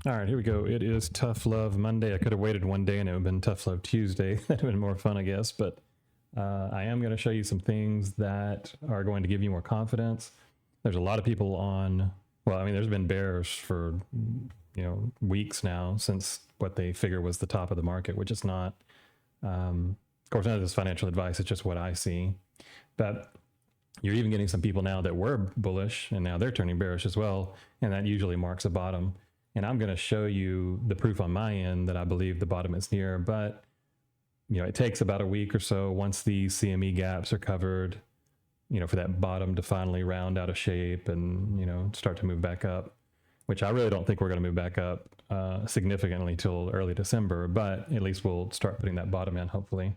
All right, here we go. It is Tough Love Monday. I could have waited one day and it would have been Tough Love Tuesday. That would have been more fun, I guess. But I am going to show you some things that are going to give you more confidence. There's a lot of people on, well, I mean, there's been bears for, weeks now since what they figure was the top of the market, which is not. Of course, none of this financial advice. It's just what I see. But you're even getting some people now that were bullish and now they're turning bearish as well. And that usually marks a bottom. And I'm going to show you the proof on my end that I believe the bottom is near, but it takes about a week or so once these CME gaps are covered, for that bottom to finally round out of shape and, start to move back up, which I really don't think we're going to move back up significantly till early December, but at least we'll start putting that bottom in, hopefully.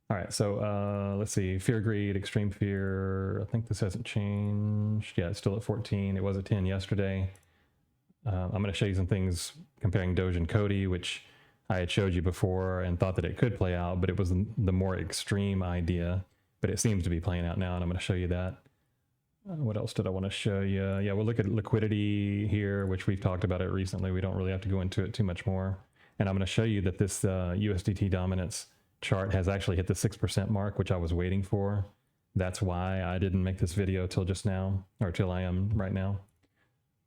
All right, so let's see, fear, greed, extreme fear. I think this hasn't changed. Yeah, it's still at 14. It was at 10 yesterday. I'm going to show you some things comparing Doge and Cody, which I had showed you before and thought that it could play out, but it was the more extreme idea, but it seems to be playing out now, and I'm going to show you that. What else did I want to show you? Yeah, we'll look at liquidity here, which we've talked about it recently. We don't really have to go into it too much more. And I'm going to show you that this USDT dominance chart has actually hit the 6% mark, which I was waiting for. That's why I didn't make this video till just now, or till I am right now.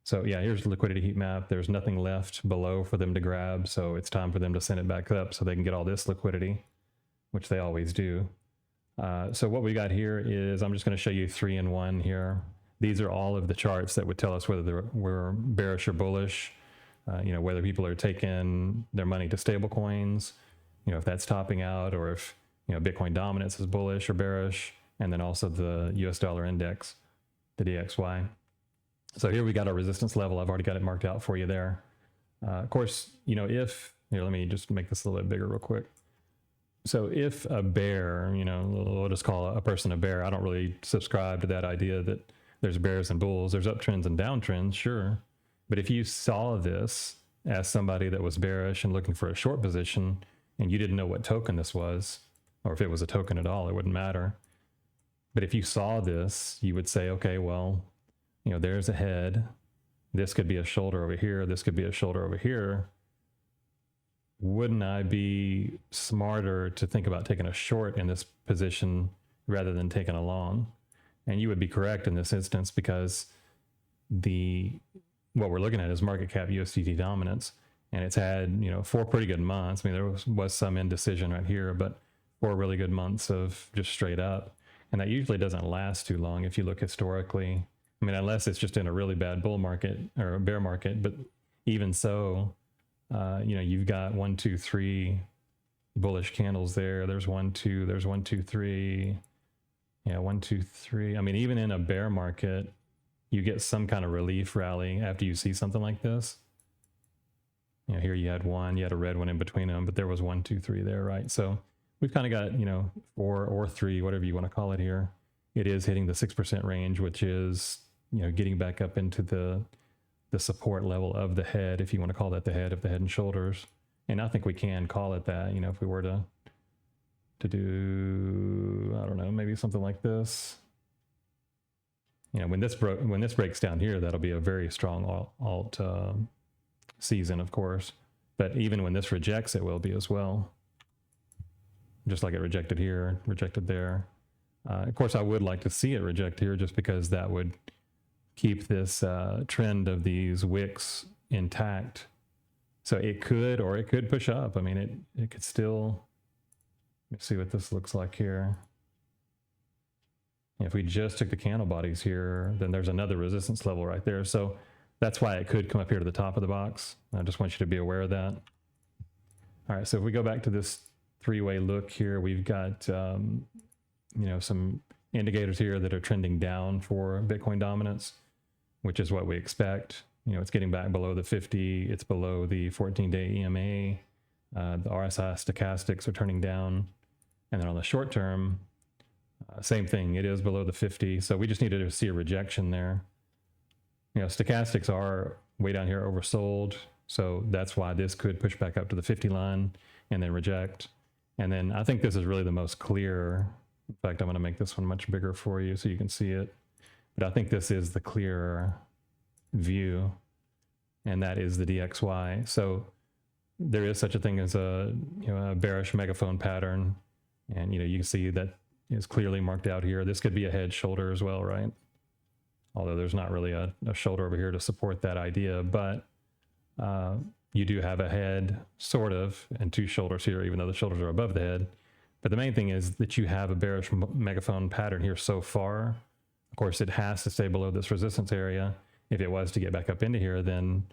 So yeah, here's the liquidity heat map. There's nothing left below for them to grab, so it's time for them to send it back up so they can get all this liquidity, which they always do. So what we got here is, I'm just going to show you 3-in-1 here. These are all of the charts that would tell us whether we're bearish or bullish, whether people are taking their money to stable coins, if that's topping out, or if Bitcoin dominance is bullish or bearish, and then also the US dollar index, the DXY. So here we got our resistance level. I've already got it marked out for you there. Of course, if, here, let me just make this a little bit bigger real quick. So if a bear, we'll just call a person a bear. I don't really subscribe to that idea that there's bears and bulls. There's uptrends and downtrends, sure. But if you saw this as somebody that was bearish and looking for a short position, and you didn't know what token this was, or if it was a token at all, it wouldn't matter. But if you saw this, you would say, okay, well, there's a head. This could be a shoulder over here. This could be a shoulder over here. Wouldn't I be smarter to think about taking a short in this position rather than taking a long? And you would be correct in this instance, because what we're looking at is market cap USDT dominance, and it's had 4 pretty good months. I mean, there was some indecision right here, but 4 really good months of just straight up, and that usually doesn't last too long if you look historically. I mean, unless it's just in a really bad bull market or a bear market, but even so, you've got 1, 2, 3 bullish candles there. There's 1, 2, there's 1, 2, 3. Yeah, 1, 2, 3. I mean, even in a bear market, you get some kind of relief rally after you see something like this. Here you had 1, you had a red one in between them, but there was 1, 2, 3 there, right? So we've kind of got, 4 or 3, whatever you want to call it here. It is hitting the 6% range, which is, getting back up into the support level of the head, if you want to call that the head of the Head and Shoulders. And I think we can call it that, if we were to do, I don't know, maybe something like this. When this breaks down here, that'll be a very strong alt season, of course. But even when this rejects, it will be as well. Just like it rejected here, rejected there. Of course, I would like to see it reject here, just because that would keep this trend of these wicks intact. So it could, or it could push up. I mean, it could still, let's see what this looks like here. If we just took the candle bodies here, then there's another resistance level right there. So that's why it could come up here to the top of the box. I just want you to be aware of that. All right, so if we go back to this 3-way look here, we've got, some indicators here that are trending down for Bitcoin dominance, which is what we expect. It's getting back below the 50. It's below the 14-day EMA. The RSI stochastics are turning down. And then on the short term, same thing. It is below the 50. So we just needed to see a rejection there. Stochastics are way down here oversold. So that's why this could push back up to the 50 line and then reject. And then I think this is really the most clear. In fact, I'm going to make this one much bigger for you so you can see it. But I think this is the clearer view. and that is the DXY. So there is such a thing as a a bearish megaphone pattern, and you can see that is clearly marked out here. This could be a head shoulder as well, right? Although there's not really a shoulder over here to support that idea, but you do have a head, sort of, and two shoulders here, even though the shoulders are above the head. But the main thing is that you have a bearish megaphone pattern here so far. Of course, it has to stay below this resistance area. If it was to get back up into here, then,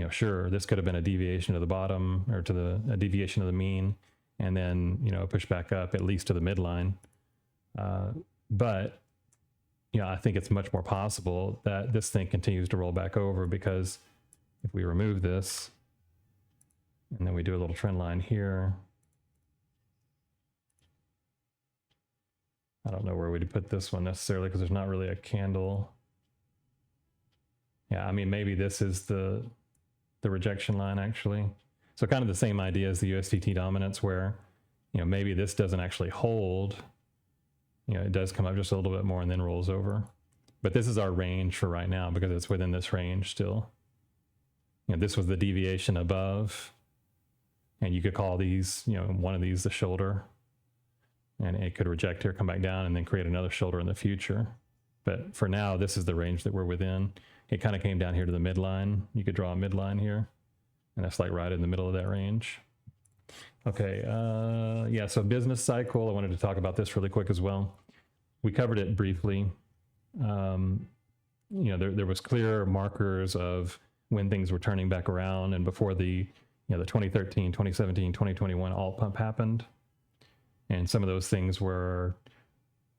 sure, this could have been a deviation to the bottom, or to a deviation of the mean, and then, push back up at least to the midline. But I think it's much more possible that this thing continues to roll back over, because if we remove this and then we do a little trend line here, I don't know where we'd put this one necessarily, because there's not really a candle. Yeah, I mean, maybe this is the rejection line, actually. So kind of the same idea as the USDT dominance, where maybe this doesn't actually hold. It does come up just a little bit more and then rolls over. But this is our range for right now, because it's within this range still. This was the deviation above, and you could call these, one of these the shoulder, and it could reject here, come back down, and then create another shoulder in the future. But for now, this is the range that we're within. It kind of came down here to the midline. You could draw a midline here, and that's like right in the middle of that range. Okay, yeah, so business cycle, I wanted to talk about this really quick as well. We covered it briefly. There was clear markers of when things were turning back around, and before the 2013, 2017, 2021 alt pump happened. And some of those things were,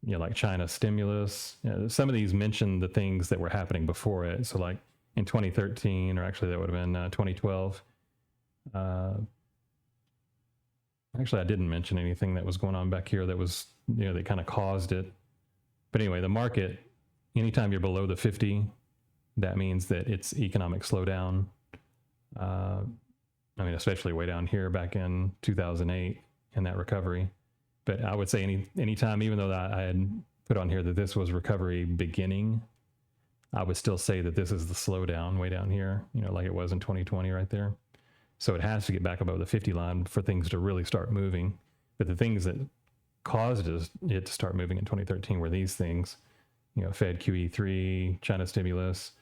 like China stimulus. Some of these mentioned the things that were happening before it. So like in 2013, or actually that would have been 2012. Actually, I didn't mention anything that was going on back here that was, that kind of caused it. But anyway, the market, anytime you're below the 50, that means that it's economic slowdown. I mean, especially way down here back in 2008 in that recovery. But I would say anytime, even though I had put on here that this was recovery beginning, I would still say that this is the slowdown way down here, like it was in 2020 right there. So it has to get back above the 50 line for things to really start moving. But the things that caused it to start moving in 2013 were these things, Fed QE3, China stimulus.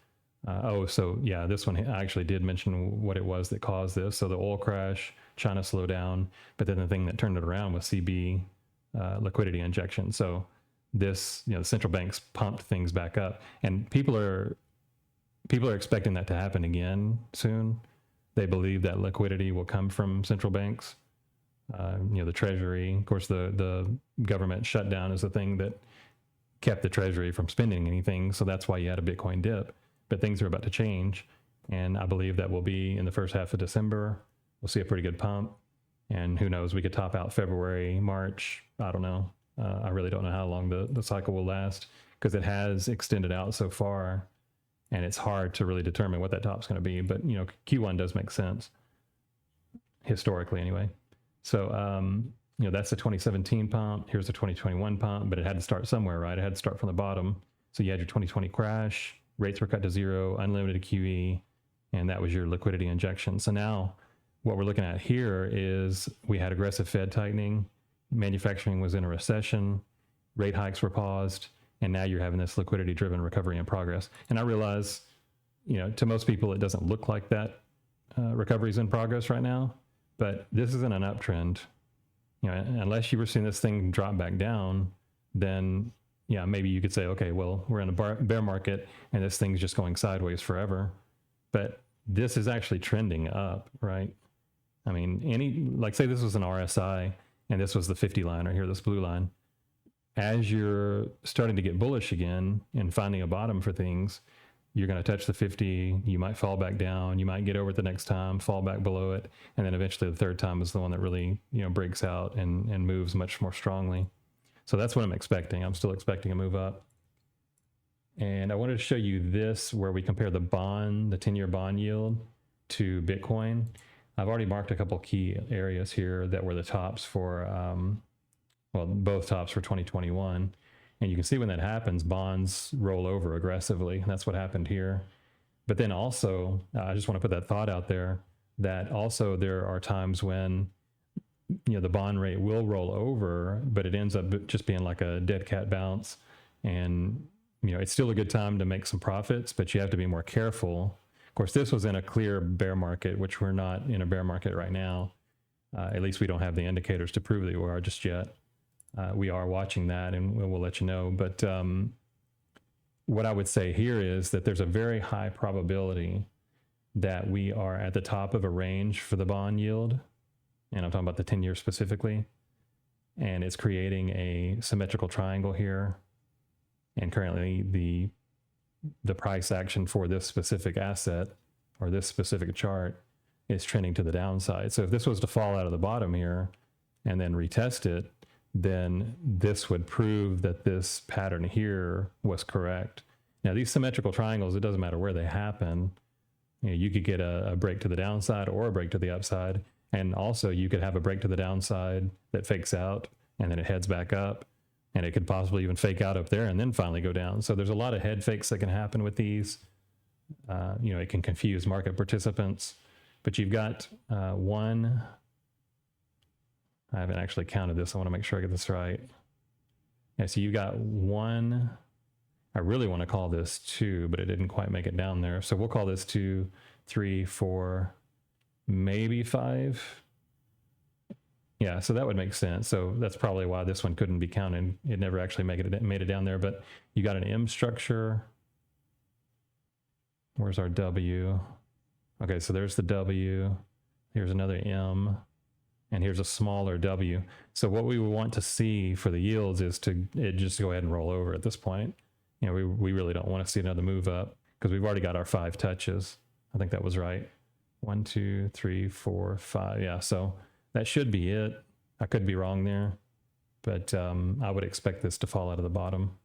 So yeah, this one I actually did mention what it was that caused this. So the oil crash, China slowdown, but then the thing that turned it around was CB liquidity injection. So this, the central banks pumped things back up, and people are expecting that to happen again soon. They believe that liquidity will come from central banks. The Treasury, of course, the government shutdown is the thing that kept the Treasury from spending anything. So that's why you had a Bitcoin dip. But things are about to change, and I believe that will be in the first half of December. We'll see a pretty good pump, and who knows, we could top out February, March. I don't know. I really don't know how long the cycle will last, because it has extended out so far, and it's hard to really determine what that top's going to be. But Q1 does make sense historically anyway. So that's the 2017 pump. Here's the 2021 pump, but it had to start somewhere, right? It had to start from the bottom. So you had your 2020 crash, rates were cut to zero, unlimited QE, and that was your liquidity injection. So now what we're looking at here is we had aggressive Fed tightening, manufacturing was in a recession, rate hikes were paused, and now you're having this liquidity-driven recovery in progress. And I realize, to most people it doesn't look like that recovery is in progress right now, but this isn't an uptrend. Unless you were seeing this thing drop back down, then yeah, maybe you could say, okay, well, we're in a bear market and this thing's just going sideways forever. But this is actually trending up, right? I mean, like say this was an RSI and this was the 50 line right here, this blue line. As you're starting to get bullish again and finding a bottom for things, you're going to touch the 50, you might fall back down, you might get over it the next time, fall back below it, and then eventually the third time is the one that really, breaks out and moves much more strongly. So that's what I'm expecting. I'm still expecting a move up. And I wanted to show you this where we compare the 10-year bond yield to Bitcoin. I've already marked a couple key areas here that were the tops for, both tops for 2021. And you can see when that happens, bonds roll over aggressively. And that's what happened here. But then also, I just want to put that thought out there that also there are times when, the bond rate will roll over, but it ends up just being like a dead cat bounce. And, it's still a good time to make some profits, but you have to be more careful. Of course, this was in a clear bear market, which we're not in a bear market right now. At least we don't have the indicators to prove that we are just yet. We are watching that, and we'll let you know. But what I would say here is that there's a very high probability that we are at the top of a range for the bond yield. And I'm talking about the 10-year specifically. And it's creating a symmetrical triangle here. And currently the price action for this specific asset or this specific chart is trending to the downside. So if this was to fall out of the bottom here and then retest it, then this would prove that this pattern here was correct. Now, these symmetrical triangles, it doesn't matter where they happen. You could get a break to the downside or a break to the upside. And also you could have a break to the downside that fakes out and then it heads back up. And it could possibly even fake out up there and then finally go down. So there's a lot of head fakes that can happen with these. It can confuse market participants. But you've got one. I haven't actually counted this. I want to make sure I get this right. Yeah, so you've got one. I really want to call this 2, but it didn't quite make it down there. So we'll call this 2, 3, 4, maybe 5. Yeah, so that would make sense. So that's probably why this one couldn't be counted. It never actually made it down there, but you got an M structure. Where's our W? Okay, so there's the W. Here's another M, and here's a smaller W. So what we would want to see for the yields is it just go ahead and roll over at this point. We really don't want to see another move up because we've already got our 5 touches. I think that was right. 1, 2, 3, 4, 5. Yeah, so that should be it. I could be wrong there, but I would expect this to fall out of the bottom.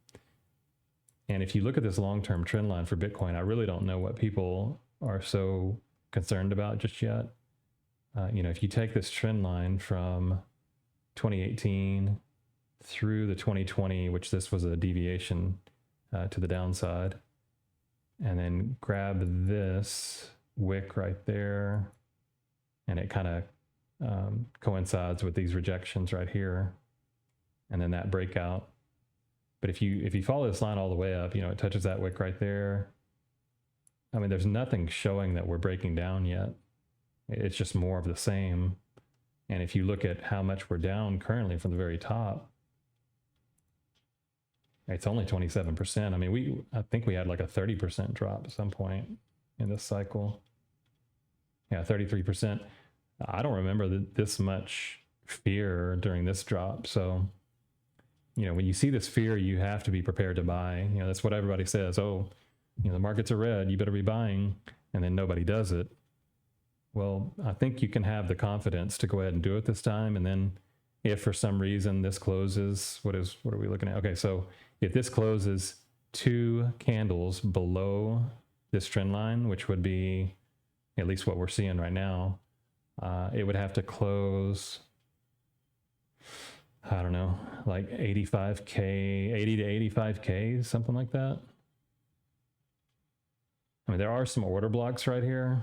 And if you look at this long-term trend line for Bitcoin, I really don't know what people are so concerned about just yet. If you take this trend line from 2018 through the 2020, which this was a deviation to the downside, and then grab this wick right there, and it kind of coincides with these rejections right here, and then that breakout. But if you follow this line all the way up, it touches that wick right there. I mean, there's nothing showing that we're breaking down yet. It's just more of the same. And if you look at how much we're down currently from the very top, it's only 27%. I mean, I think we had like a 30% drop at some point in this cycle. Yeah, 33%. I don't remember this much fear during this drop. So, when you see this fear, you have to be prepared to buy. That's what everybody says. Oh, the markets are red, you better be buying. And then nobody does it. Well, I think you can have the confidence to go ahead and do it this time. And then if for some reason this closes, what are we looking at? Okay, so if this closes 2 candles below this trend line, which would be at least what we're seeing right now, it would have to close, I don't know, like 85K, 80 to 85K, something like that. I mean, there are some order blocks right here,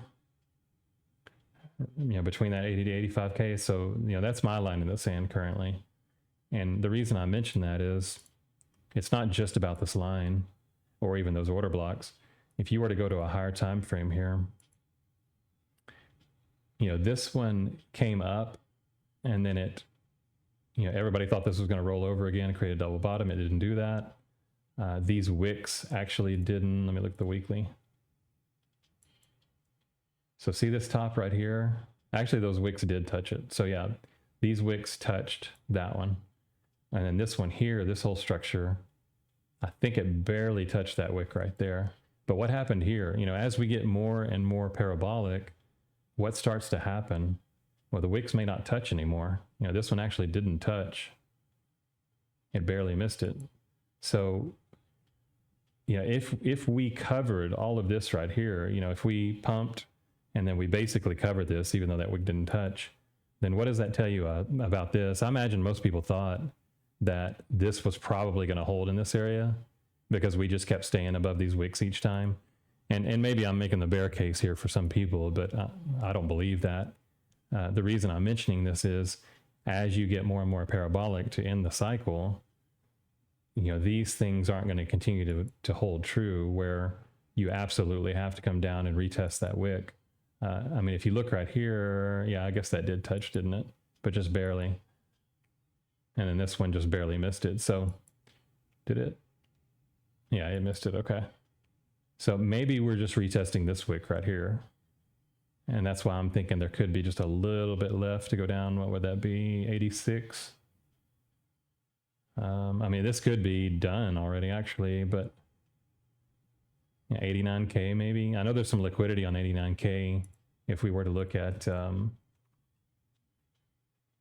between that 80 to 85K. So, that's my line in the sand currently. And the reason I mention that is it's not just about this line or even those order blocks. If you were to go to a higher time frame here, this one came up and then it, everybody thought this was going to roll over again, create a double bottom. It didn't do that. These wicks actually didn't. Let me look at the weekly. So see this top right here? Actually, those wicks did touch it. So yeah, these wicks touched that one. And then this one here, this whole structure, I think it barely touched that wick right there. But what happened here, as we get more and more parabolic, what starts to happen? Well, the wicks may not touch anymore. This one actually didn't touch. It barely missed it. So, if we covered all of this right here, if we pumped and then we basically covered this, even though that wick didn't touch, then what does that tell you about this? I imagine most people thought that this was probably going to hold in this area because we just kept staying above these wicks each time. And maybe I'm making the bear case here for some people, but I don't believe that. The reason I'm mentioning this is as you get more and more parabolic to end the cycle, these things aren't going to continue to hold true where you absolutely have to come down and retest that wick. I mean, if you look right here, yeah, I guess that did touch, didn't it? But just barely. And then this one just barely missed it. So did it? Yeah, it missed it. Okay. So maybe we're just retesting this wick right here. And that's why I'm thinking there could be just a little bit left to go down. What would that be? 86. I mean, this could be done already, actually, but yeah, 89K maybe. I know there's some liquidity on 89K. If we were to look at,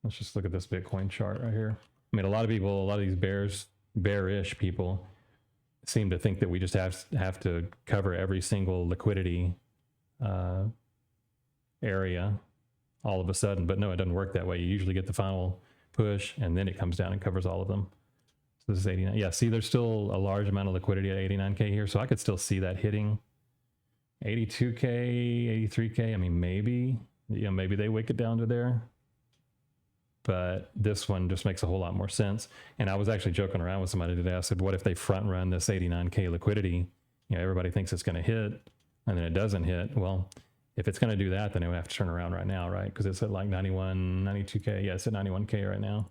let's just look at this Bitcoin chart right here. I mean, a lot of people, a lot of these bearish people seem to think that we just have to cover every single liquidity area all of a sudden, but no, it doesn't work that way. You usually get the final push and then it comes down and covers all of them. So this is 89. Yeah, see, there's still a large amount of liquidity at 89K here, so I could still see that hitting 82K, 83K. I mean, maybe, maybe they wick it down to there, but this one just makes a whole lot more sense. And I was actually joking around with somebody today. I said, what if they front run this 89K liquidity? Everybody thinks it's going to hit and then it doesn't hit. Well, if it's going to do that, then it would have to turn around right now, right? Because it's at like 91, 92K. Yeah, it's at 91K right now.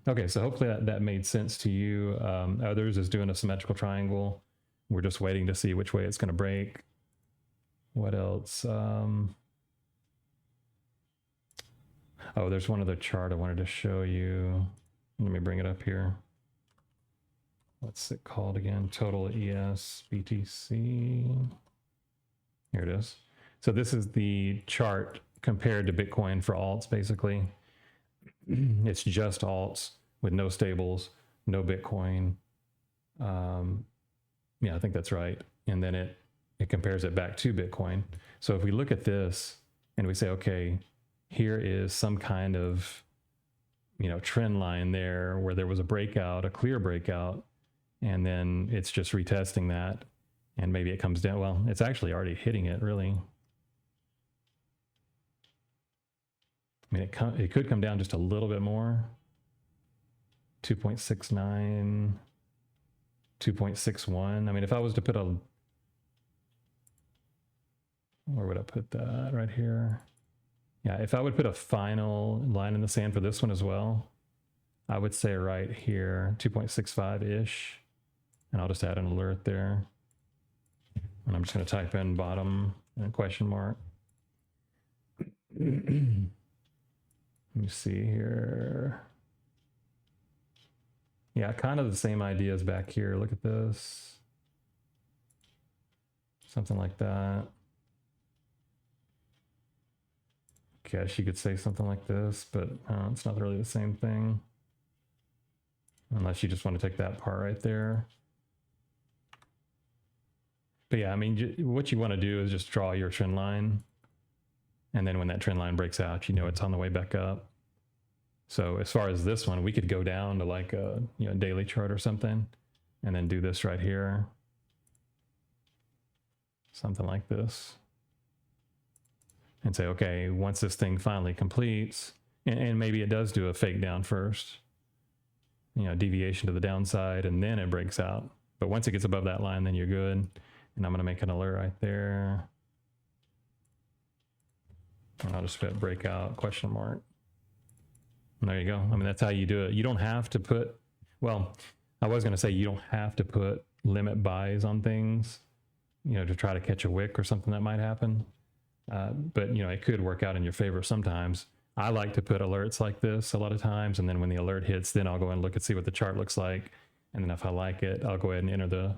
Okay, so hopefully that made sense to you. Others is doing a symmetrical triangle. We're just waiting to see which way it's going to break. What else? Oh, there's one other chart I wanted to show you. Let me bring it up here. What's it called again? Total ES BTC. Here it is. So this is the chart compared to Bitcoin for alts, basically. It's just alts with no stables, no Bitcoin. Yeah, I think that's right. And then it compares it back to Bitcoin. So if we look at this and we say, okay, here is some kind of, trend line there where there was a breakout, a clear breakout, and then it's just retesting that. And maybe it comes down. Well, it's actually already hitting it, really. I mean, it could come down just a little bit more. 2.69, 2.61. I mean, if I was to put where would I put that? Right here. Yeah, if I would put a final line in the sand for this one as well, I would say right here, 2.65-ish. And I'll just add an alert there. And I'm just going to type in bottom and question mark. Let me see here. Yeah, kind of the same ideas back here. Look at this. Something like that. Guess you could say something like this, but it's not really the same thing. Unless you just want to take that part right there. But yeah, I mean, what you want to do is just draw your trend line. And then when that trend line breaks out, it's on the way back up. So as far as this one, we could go down to like a daily chart or something, and then do this right here. Something like this. And say, okay, once this thing finally completes, and maybe it does do a fake down first, deviation to the downside, and then it breaks out. But once it gets above that line, then you're good. And I'm going to make an alert right there. And I'll just put breakout question mark. And there you go. I mean, that's how you do it. You don't have to put, well, I was going to say you don't have to put limit buys on things, to try to catch a wick or something that might happen. But, it could work out in your favor sometimes. I like to put alerts like this a lot of times. And then when the alert hits, then I'll go and look and see what the chart looks like. And then if I like it, I'll go ahead and enter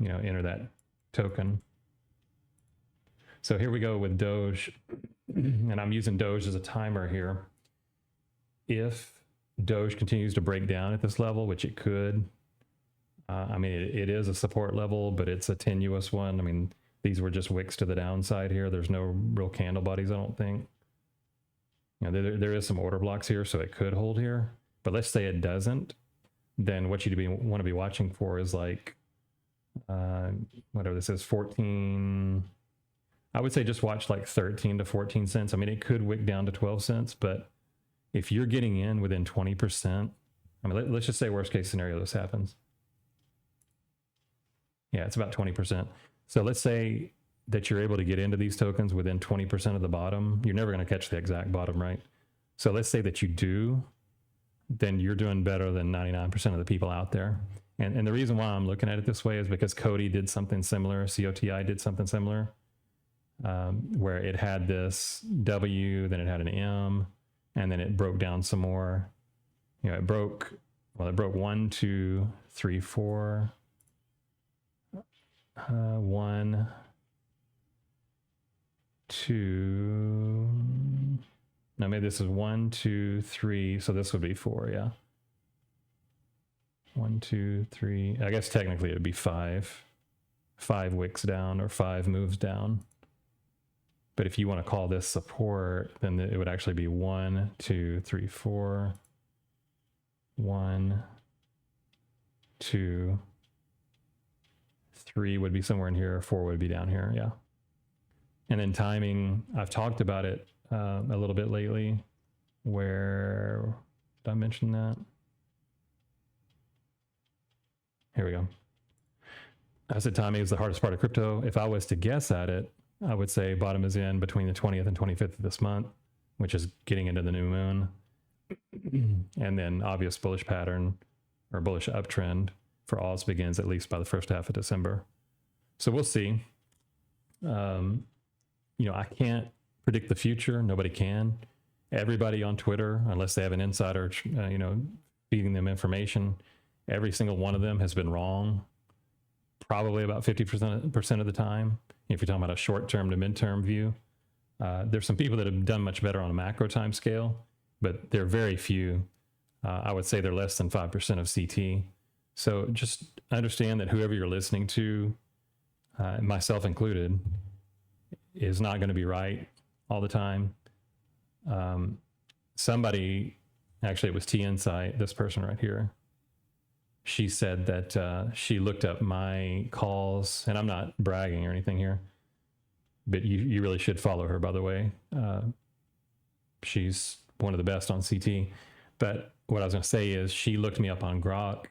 enter that token. So here we go with Doge, and I'm using Doge as a timer here. If Doge continues to break down at this level, which it could, I mean, it is a support level, but it's a tenuous one. I mean, these were just wicks to the downside here. There's no real candle bodies, I don't think. There is some order blocks here, so it could hold here. But let's say it doesn't. then what you want to be watching for is like whatever this is, 14. I would say just watch like 13 to 14 cents. I mean, it could wick down to 12 cents, but if you're getting in within 20%, I mean, let's just say worst case scenario this happens. Yeah, it's about 20%. So let's say that you're able to get into these tokens within 20% of the bottom. You're never going to catch the exact bottom, right? So let's say that you do, then you're doing better than 99% of the people out there. And the reason why I'm looking at it this way is because Cody did something similar. COTI did something similar, where it had this W, then it had an M, and then it broke down some more. You know, it broke 1, 2, 3, 4, 1, 2. No, maybe this is 1, 2, 3. So this would be 4, yeah. 1, 2, 3. I guess technically it would be 5. 5 wicks down or 5 moves down. But if you want to call this support, then it would actually be 1, 2, 3, 4. 1, 2, 3 would be somewhere in here. 4 would be down here, yeah. And then timing, I've talked about it a little bit lately. Where did I mention that? Here we go. I said timing is the hardest part of crypto. If I was to guess at it, I would say bottom is in between the 20th and 25th of this month, which is getting into the new moon. And then obvious bullish pattern or bullish uptrend for Oz begins at least by the first half of December. So we'll see. You know, I can't predict the future. Nobody can. Everybody on Twitter, unless they have an insider, you know, feeding them information, every single one of them has been wrong. Probably about 50% of the time. If you're talking about a short-term to mid-term view, there's some people that have done much better on a macro time scale, but they're very few. I would say they're less than 5% of CT. So just understand that whoever you're listening to, myself included, is not going to be right all the time. Somebody, actually it was T Insight, this person right here, she said that she looked up my calls, and I'm not bragging or anything here, but you really should follow her, by the way. She's one of the best on CT. But what I was going to say is she looked me up on Grok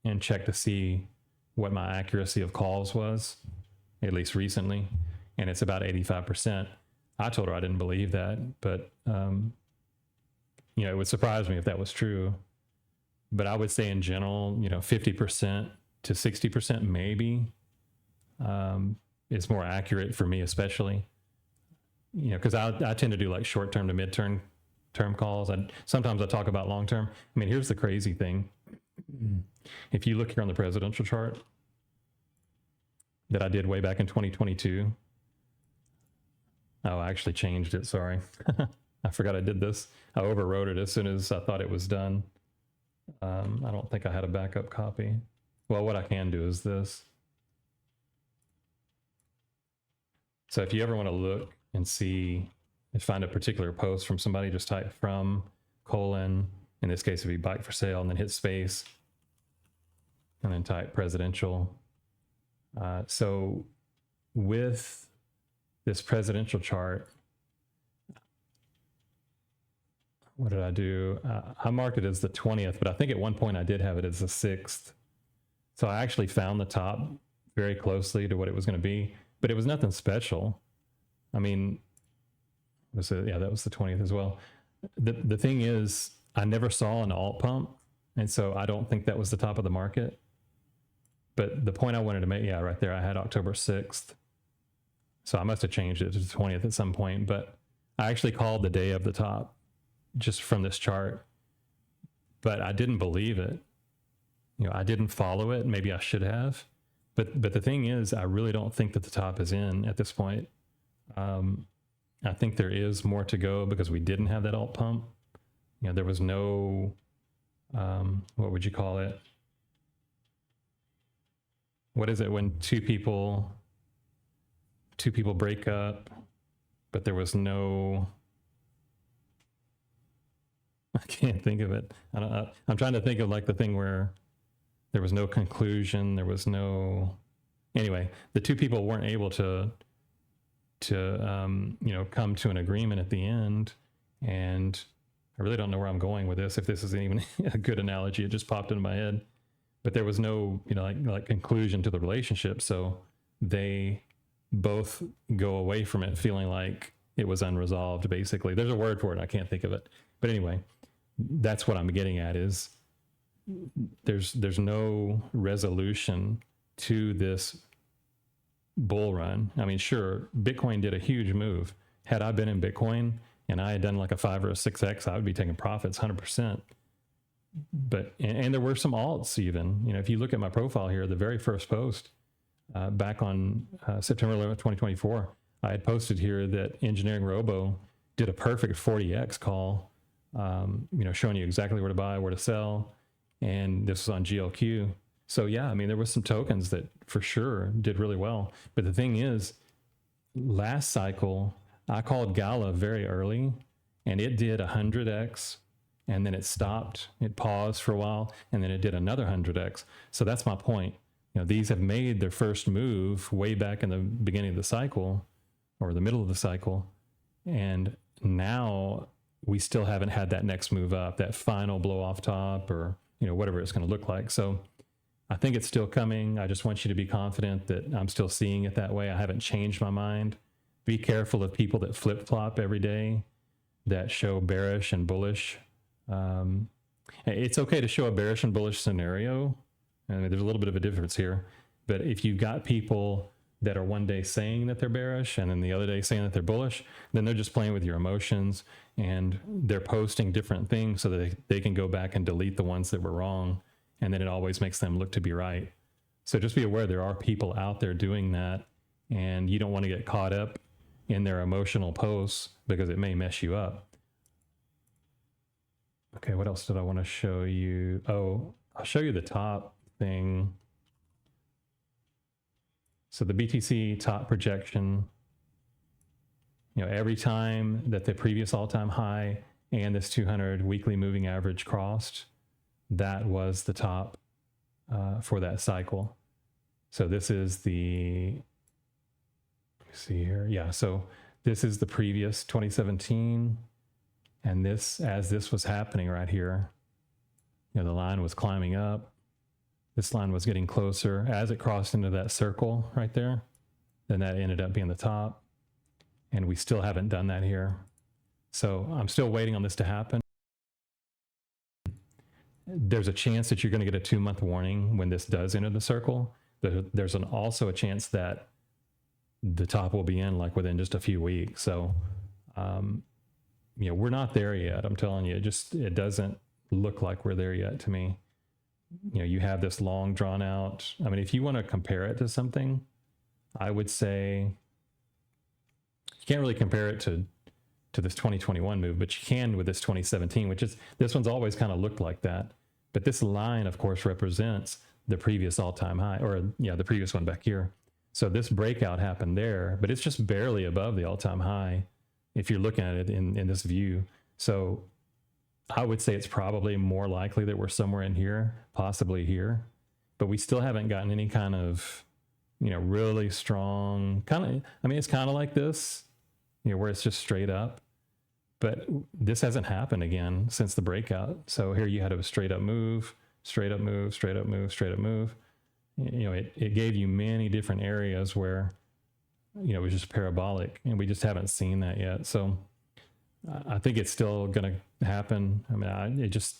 and checked to see what my accuracy of calls was, at least recently, and it's about 85%. I told her I didn't believe that, but you know, it would surprise me if that was true. But I would say in general, you know, 50% to 60% maybe is more accurate for me, especially, you know, because I tend to do like short-term to mid-term calls. And sometimes I talk about long-term. I mean, here's the crazy thing. If you look here on the presidential chart that I did way back in 2022. Oh, I actually changed it. Sorry. I forgot I did this. I overwrote it as soon as I thought it was done. I don't think I had a backup copy. Well, what I can do is this. So if you ever want to look and see and find a particular post from somebody, just type from : in this case it'd be bike for sale, and then hit space and then type presidential. So with this presidential chart, what did I do? I marked it as the 20th, but I think at one point I did have it as the 6th. So I actually found the top very closely to what it was going to be, but it was nothing special. I mean, yeah, that was the 20th as well. The thing is, I never saw an alt pump, and so I don't think that was the top of the market. But the point I wanted to make, yeah, right there, I had October 6th. So I must have changed it to the 20th at some point, but I actually called the day of the top just from this chart, but I didn't believe it. You know, I didn't follow it. Maybe I should have, but the thing is, I really don't think that the top is in at this point. I think there is more to go because we didn't have that alt pump. You know, there was no, what would you call it? What is it when two people break up, but there was no, I can't think of it. I'm trying to think of like the thing where there was no conclusion. There was no. Anyway, the two people weren't able to come to an agreement at the end. And I really don't know where I'm going with this. If this is even a good analogy, it just popped into my head. But there was no, like conclusion to the relationship. So they both go away from it feeling like it was unresolved. Basically, there's a word for it. I can't think of it. But anyway, that's what I'm getting at. Is there's no resolution to this bull run. I mean, sure, Bitcoin did a huge move. Had I been in Bitcoin and I had done like a 5 or a 6x, I would be taking profits 100%. But and there were some alts even. If you look at my profile here, the very first post back on September 11th, 2024, I had posted here that Engineering Robo did a perfect 40x call, showing you exactly where to buy, where to sell, and this was on GLQ. So yeah, I mean, there was some tokens that for sure did really well. But the thing is, last cycle, I called Gala very early and it did 100x and then it stopped, it paused for a while, and then it did another 100x. So that's my point. These have made their first move way back in the beginning of the cycle or the middle of the cycle. And now we still haven't had that next move up, that final blow off top or, whatever it's going to look like. So I think it's still coming. I just want you to be confident that I'm still seeing it that way. I haven't changed my mind. Be careful of people that flip-flop every day, that show bearish and bullish. It's okay to show a bearish and bullish scenario. I mean, there's a little bit of a difference here. But if you've got people that are one day saying that they're bearish and then the other day saying that they're bullish, then they're just playing with your emotions and they're posting different things so that they can go back and delete the ones that were wrong. And then it always makes them look to be right. So just be aware there are people out there doing that, and you don't want to get caught up in their emotional posts because it may mess you up. Okay, what else did I want to show you? Oh, I'll show you the top thing. So the BTC top projection, every time that the previous all-time high and this 200 weekly moving average crossed, that was the top for that cycle. So this is the, let me see here. Yeah, so this is the previous 2017. And this, as this was happening right here, the line was climbing up. This line was getting closer. As it crossed into that circle right there, then that ended up being the top. And we still haven't done that here. So I'm still waiting on this to happen. There's a chance that you're going to get a 2-month warning when this does enter the circle. There's also a chance that the top will be in like within just a few weeks. So, we're not there yet. I'm telling you, it doesn't look like we're there yet to me. You have this long drawn out. I mean, if you want to compare it to something, I would say you can't really compare it to this 2021 move, but you can with this 2017, which is, this one's always kind of looked like that. But this line, of course, represents the previous all-time high, or the previous one back here. So this breakout happened there, but it's just barely above the all-time high if you're looking at it in this view. So I would say it's probably more likely that we're somewhere in here, possibly here, but we still haven't gotten any kind of, really strong it's kind of like this, where it's just straight up. But this hasn't happened again since the breakout. So here you had a straight up move, straight up move, straight up move, straight up move. It gave you many different areas where, it was just parabolic, and we just haven't seen that yet. So I think it's still going to happen. I mean, it just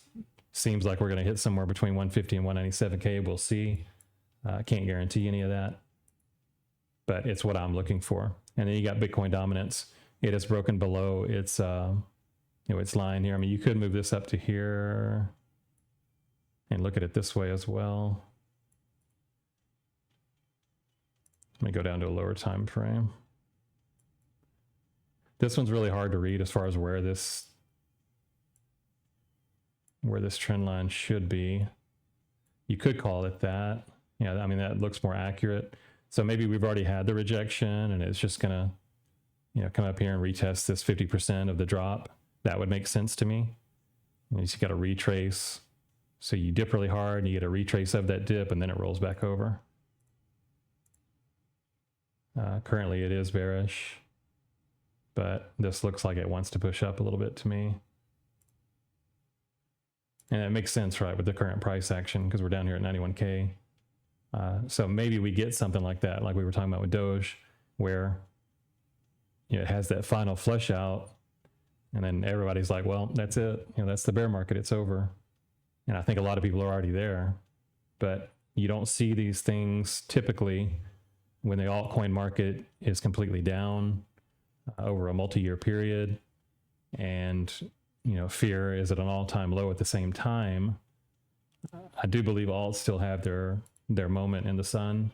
seems like we're going to hit somewhere between 150 and 197K. We'll see. I can't guarantee any of that, but it's what I'm looking for. And then you got Bitcoin dominance. It has broken below its, its line here. I mean, you could move this up to here and look at it this way as well. Let me go down to a lower time frame. This one's really hard to read as far as where this trend line should be. You could call it that. I mean, that looks more accurate. So maybe we've already had the rejection and it's just gonna, come up here and retest this 50% of the drop. That would make sense to me. And you just got to retrace. So you dip really hard and you get a retrace of that dip and then it rolls back over. Currently it is bearish, but this looks like it wants to push up a little bit to me. And it makes sense, right, with the current price action because we're down here at 91K. So maybe we get something like that, like we were talking about with Doge, where it has that final flush out, and then everybody's like, well, that's it. That's the bear market. It's over. And I think a lot of people are already there, but you don't see these things typically when the altcoin market is completely down over a multi-year period, and fear is at an all-time low at the same time. I do believe alts still have their moment in the sun.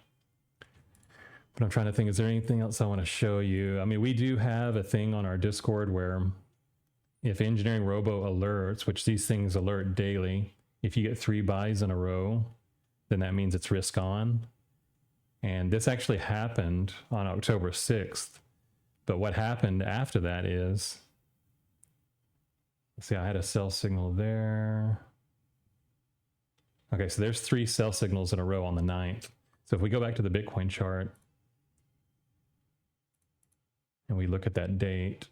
But I'm trying to think, is there anything else I want to show you? I mean, we do have a thing on our Discord where if Engineering Robo alerts, which these things alert daily, if you get 3 buys in a row, then that means it's risk on. And this actually happened on October 6th. But what happened after that is, let's see, I had a sell signal there. Okay, so there's 3 sell signals in a row on the 9th. So if we go back to the Bitcoin chart and we look at that date,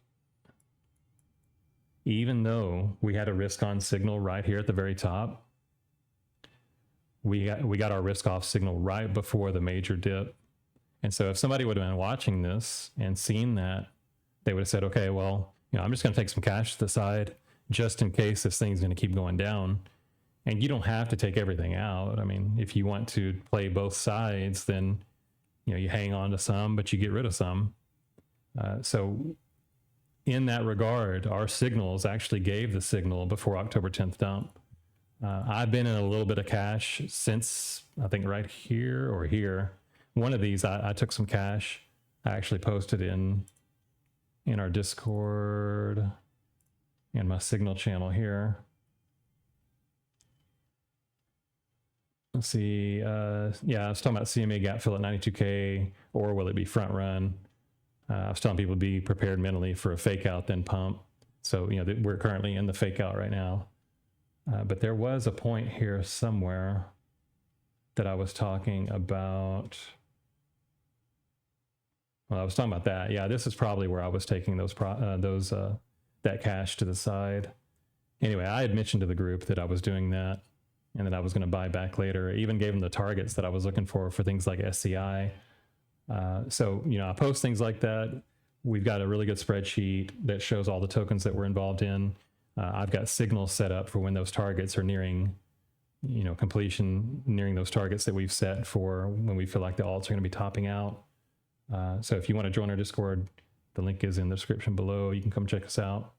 even though we had a risk on signal right here at the very top, we got our risk off signal right before the major dip. And so if somebody would have been watching this and seen that, they would have said, okay, well, I'm just going to take some cash to the side just in case this thing's going to keep going down. And you don't have to take everything out. I mean, if you want to play both sides, then you hang on to some, but you get rid of some. So in that regard, our signals actually gave the signal before October 10th dump. I've been in a little bit of cash since, I think, right here or here. One of these, I took some cash. I actually posted in our Discord and my signal channel here. Let's see. Yeah, I was talking about CMA gap fill at 92K, or will it be front run? I was telling people to be prepared mentally for a fake out, then pump. So, we're currently in the fake out right now. But there was a point here somewhere that I was talking about. Well, I was talking about that. Yeah, this is probably where I was taking that cash to the side. Anyway, I had mentioned to the group that I was doing that and that I was going to buy back later. I even gave them the targets that I was looking for things like SCI. So, I post things like that. We've got a really good spreadsheet that shows all the tokens that we're involved in. I've got signals set up for when those targets are nearing, completion, nearing those targets that we've set for when we feel like the alts are going to be topping out. So if you want to join our Discord, the link is in the description below. You can come check us out.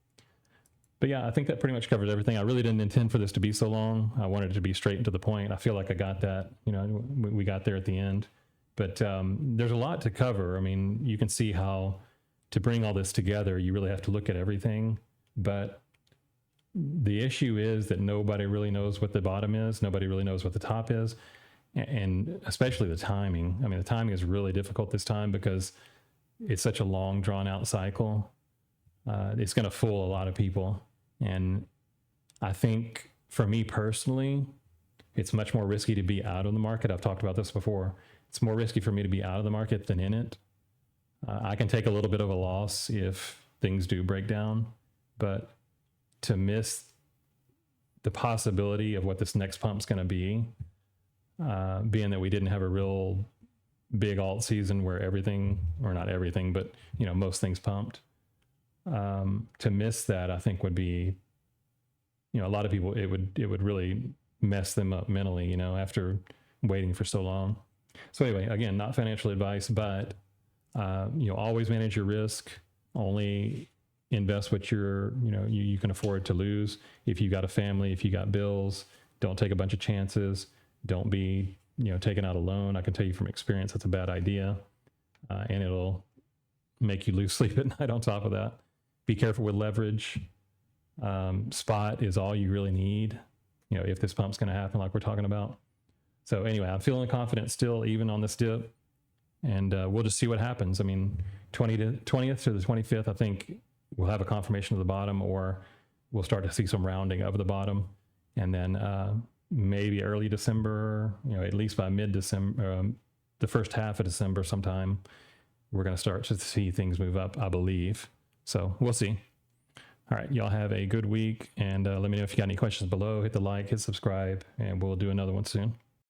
But yeah, I think that pretty much covers everything. I really didn't intend for this to be so long. I wanted it to be straight and to the point. I feel like I got that. We got there at the end. But there's a lot to cover. I mean, you can see how to bring all this together, you really have to look at everything. But the issue is that nobody really knows what the bottom is. Nobody really knows what the top is. And especially the timing. I mean, the timing is really difficult this time because it's such a long, drawn out cycle. It's going to fool a lot of people. And I think for me personally, it's much more risky to be out of the market. I've talked about this before. It's more risky for me to be out of the market than in it. I can take a little bit of a loss if things do break down, but to miss the possibility of what this next pump's going to be, being that we didn't have a real big alt season where everything, or not everything, but most things pumped, to miss that, I think would be, a lot of people, it would really mess them up mentally, after waiting for so long. So anyway, again, not financial advice, but always manage your risk. Only invest what you can afford to lose. If you got a family, if you got bills, don't take a bunch of chances. Don't be taking out a loan. I can tell you from experience that's a bad idea, and it'll make you lose sleep at night. On top of that, be careful with leverage. Spot is all you really need, if this pump's going to happen like we're talking about. So anyway, I'm feeling confident still, even on this dip, and we'll just see what happens. I mean, 20th to the 25th, I think we'll have a confirmation of the bottom, or we'll start to see some rounding of the bottom. And then maybe early December, at least by mid-December, the first half of December sometime, we're going to start to see things move up, I believe. So we'll see. All right, y'all have a good week, and let me know if you got any questions below. Hit the like, hit subscribe, and we'll do another one soon.